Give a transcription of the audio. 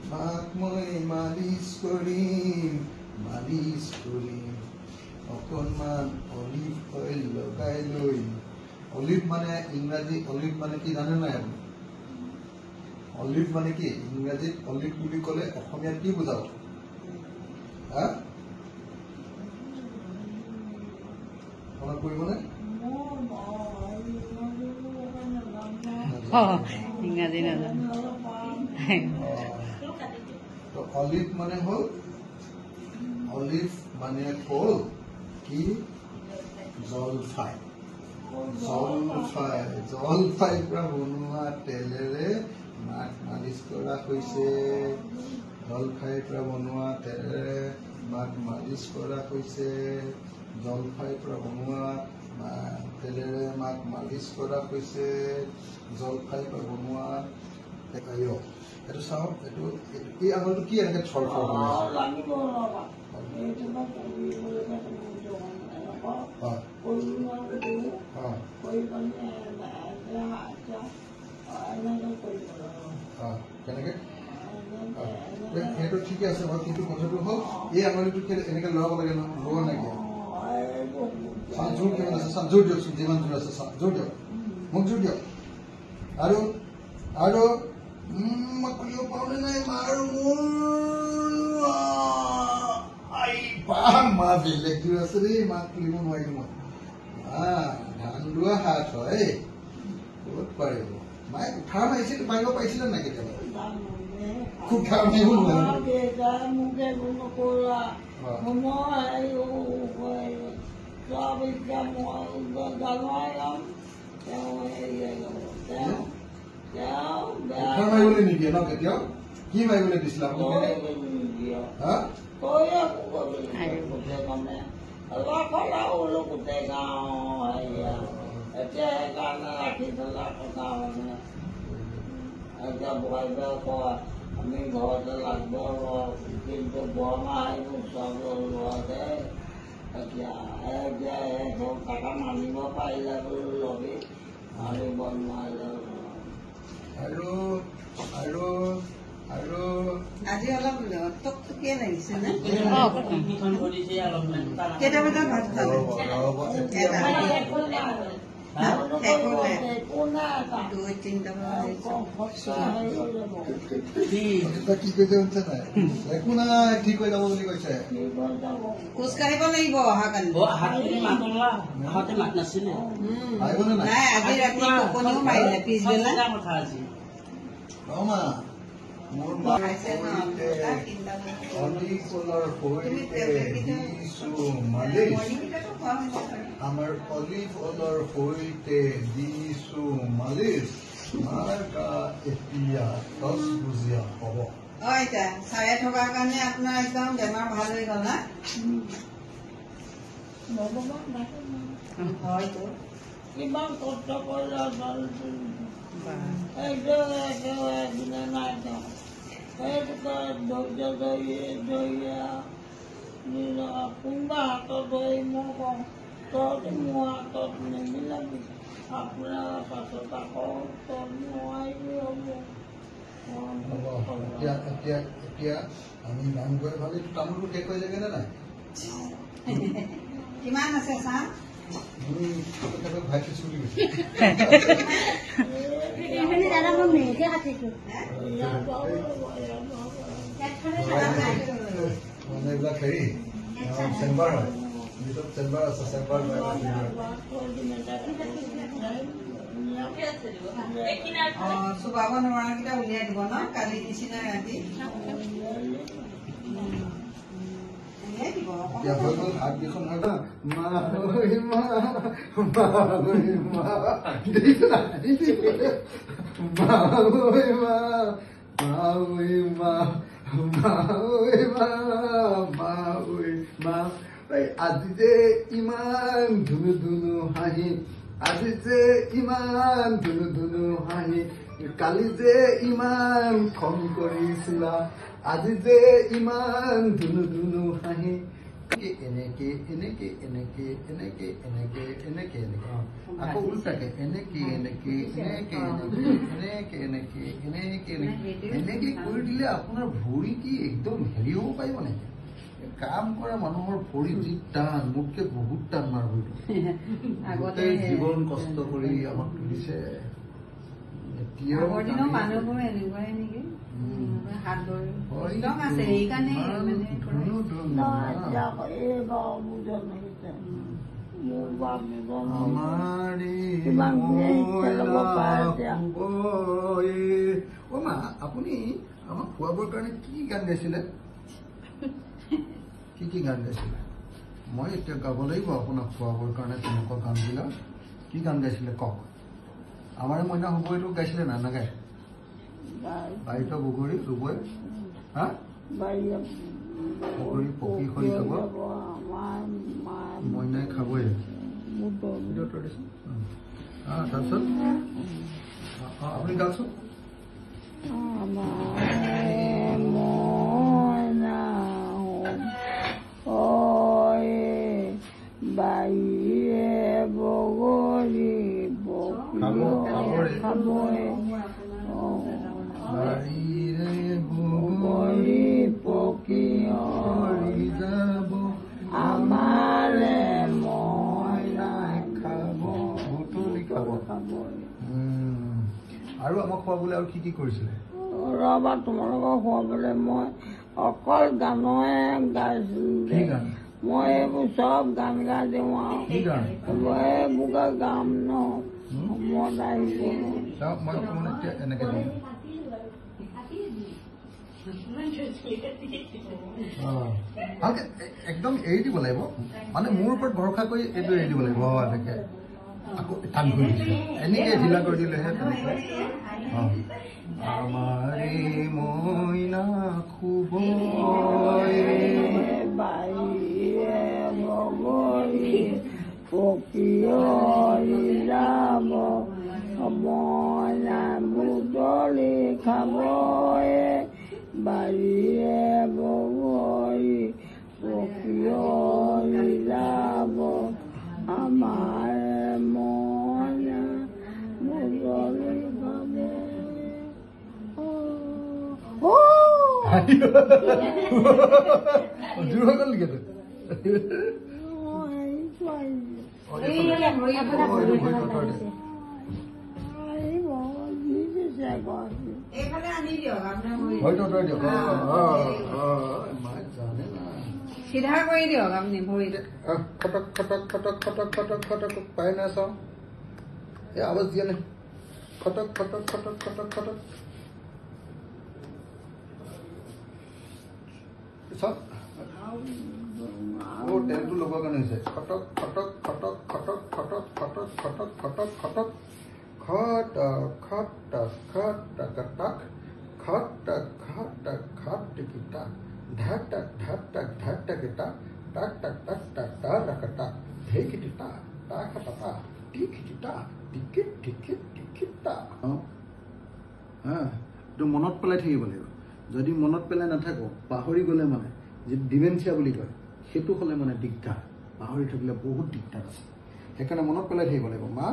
মাক মই মালিচ কৰিম অকণমান অলিভ অইল লগাই লৈ অলিভ মানে ইংৰাজী অলিভ মানে কি জানে নাই আপুনি অলিভ মানে কি ইংৰাজীত অলিভ বুলি ক'লে অসমীয়াত কি বুজাব হা মনত পৰিবনে ইংৰাজী নাজানো অলিভ মানে হ'ল অলিভ মানে হ'ল কি জলফাই জলফাইৰ পৰা বনোৱা তেলেৰে মাক মালিচ কৰা হৈছে জলফাইৰ পৰা বনোৱা তেলেৰে মাক মালিচ কৰা হৈছে জলফাইৰ পৰা বনোৱা তেলেৰে মাক মালিচ কৰা হৈছে জলফাইৰ পৰা বনোৱা এইটো চাওক এইটো এই আঙুলটো কি এনেকে থৰ থৰ কেনেকে সেইটো ঠিকে আছে বাৰু কিন্তু কথাটো হ'ল এই আঙুলিটো এনেকে লগাব লাগে লোৱা নাইকিয়া জোৰ কিমান আছে জোৰ দিয়কচোন যিমান জোৰ আছে জোৰ দিয়ক মোক জোৰ দিয়ক আৰু আৰু মই কৰিব পাৰোনে নাই মাৰ মোৰ মা বেলেগ জোৰ আছে দেই মাক তুলিব নোৱাৰিম মই ধান লোৱা হাত হয় ক'ত পাৰিব মায়ে উঠা মাৰিছিল মাৰিব পাৰিছিলে নাই কেতিয়াবা খুব খাৰ মাৰিব মাৰিবলৈ নিদিয়ে ন কেতিয়াও কি মাৰিবলৈ দিছিলে আপুনি আমি ঘৰতে লাগব কিন্তু বৰমা আহিব চব লোৱাতে এতিয়া টকা মানিব পাৰিলে বোলো লবি মাৰিব নোৱাৰিলে আৰু আৰু আৰু আজি অলপ টকটকীয়া লাগিছে নে কেইটা বজাত ভাত খালে একো নাই ঠিক হৈ যাব বুলি কৈছে খোজ কাঢ়িব লাগিব আহিবনে নাই নাই আজি ৰাতি টোপনিও মাৰিলে পিছবেলা মোৰ অলিভৰ সৈতে দিছো মালিচ আমাৰ অলিভ অইলৰ সৈতে দিছো মালিচ মাৰ গা এতিয়া তজবুজীয়া হ'ব এতিয়া চাৰে থকাৰ কাৰণে আপোনাৰ একদম বেমাৰ ভাল হৈ গ'ল না হয়তো কিমান কষ্ট কৰিলে কোনোবা হাতত ধৰি মই কওঁ তই মোৰ হাতত নিমিলাবি আপোনাৰ পাছত আকৌ তই নোৱাৰিবি হ'ব এতিয়া আমি নাম গৈ ভাবি তামোলটো শেষ হৈ যাবি নে নাই কিমান আছে চাহ ভাই চুলি গৈছে মানে এইবিলাক হেৰি চেম্বাৰ হয় ভিতৰত চেম্বাৰ আছে চেম্বাৰ চুবাব নোৱাৰাকেইটা উলিয়াই দিব ন কালি নিচিনা ৰাতি এতিয়া হৈ গ'ল হাত কেইখন হয় না আজি যে ইমান ধুনু ধুনু হাঁহি আজি যে ইমান ধুনু ধুনু হাঁহি কালি যে ইমান খং কৰিছিলা আজি যে ইমান ধুনু ধুনু হাঁহি এনেকে এনেকে এনেকে এনেকে এনেকে এনেকে এনেকে আকৌ উল্টাকে এনেকে এনেকে এনেকে এনেকে এনেকে এনেকে এনেকে এনেকে কৰি দিলে আপোনাৰ ভৰি কি একদম হেৰি হ'ব পাৰিব নেকি? কাম কৰা মানুহৰ ভৰি যি টান, মোতকে বহুত টান মাৰ ভৰিটো। গোটেই জীৱন কষ্ট কৰি আমাক তুলিছে। আগৰ দিনৰ মানুহবোৰ এনেকুৱাই নেকি? হাত ভৰি একদম আছে, সেইকাৰণে আপুনি আমাক খুৱাবৰ কাৰণে কি গান গাইছিলে? কি গান গাইছিলে? মই এতিয়া গাব লাগিব আপোনাক খুৱাবৰ কাৰণে তেনেকুৱা গানবিলাক। কি গান গাইছিলে কওক? আমাৰে মইনা হ'বইটো গাইছিলে না নাগায়? বাৰীত বগৰী ৰুবই, হা বগৰী পকি সৰি খাব, মইনাই খাবই। তাৰপিছত আপুনি গাওকচোন। আৰু আমাক খুৱাবলৈ আৰু কি কৰিছিলে? ৰবা, তোমালোকক খুৱাবলৈ মই অকল গানৰে গাইছিলো। মই এইবোৰ চব গান গাই দিওঁ আৰু এইবোৰ গাম ন। মত আহিব মই এতিয়া এনেকে দিম। একদম এৰি দিব লাগিব, মানে মোৰ ওপৰত ভৰসা কৰি এইটো এৰি দিব লাগিব। এনেকে আকৌ টান কৰি দিছে, এনেকে ঢিলা কৰি দিলেহে তেনেকে। আমাৰে মইনা খুব যাব মইনা বুটলি খাব বাৰীয়ে বগৰী পকিয়লি যাব আমাৰ মইনা বুটলি খাব। জোৰ হৈ গ'ল নেকি? এইফালে আনি দিয়ক, চিধা কৰি দিয়ক আপুনি ভৰিটো। খটক খটক খটক খটক খটক খটক পাই নাই চাওঁ, এই আৱাজ দিয়া নাই। খটক খটক খটক খটক খটক চাওক। তেলটো লগোৱাৰ কাৰণে হৈছে। খটক খটক খটক খটক খটক খটক খটক খটক খটক খটক খটক খটক টাক খটক খটক খটকি টাক ঢাক টাক ঢাক টাক ঢাক টাকে টাক টাক টাক টাক টাক টাক টাক টাক ঢেকিটি টাক টাক টাকা টিকিটি টাক টিকিট টিকিট টিকিট টাক। এইটো মনত পেলাই থাকিব লাগিব। যদি মনত পেলাই নাথাকো, পাহৰি গ'লে মানে যি ডিমেনচিয়া বুলি কয়, সেইটো হ'লে মানে দিগদাৰ। পাহৰি থাকিলে বহুত দিগদাৰ আছে। সেইকাৰণে মনত পেলাই থাকিব লাগিব। মা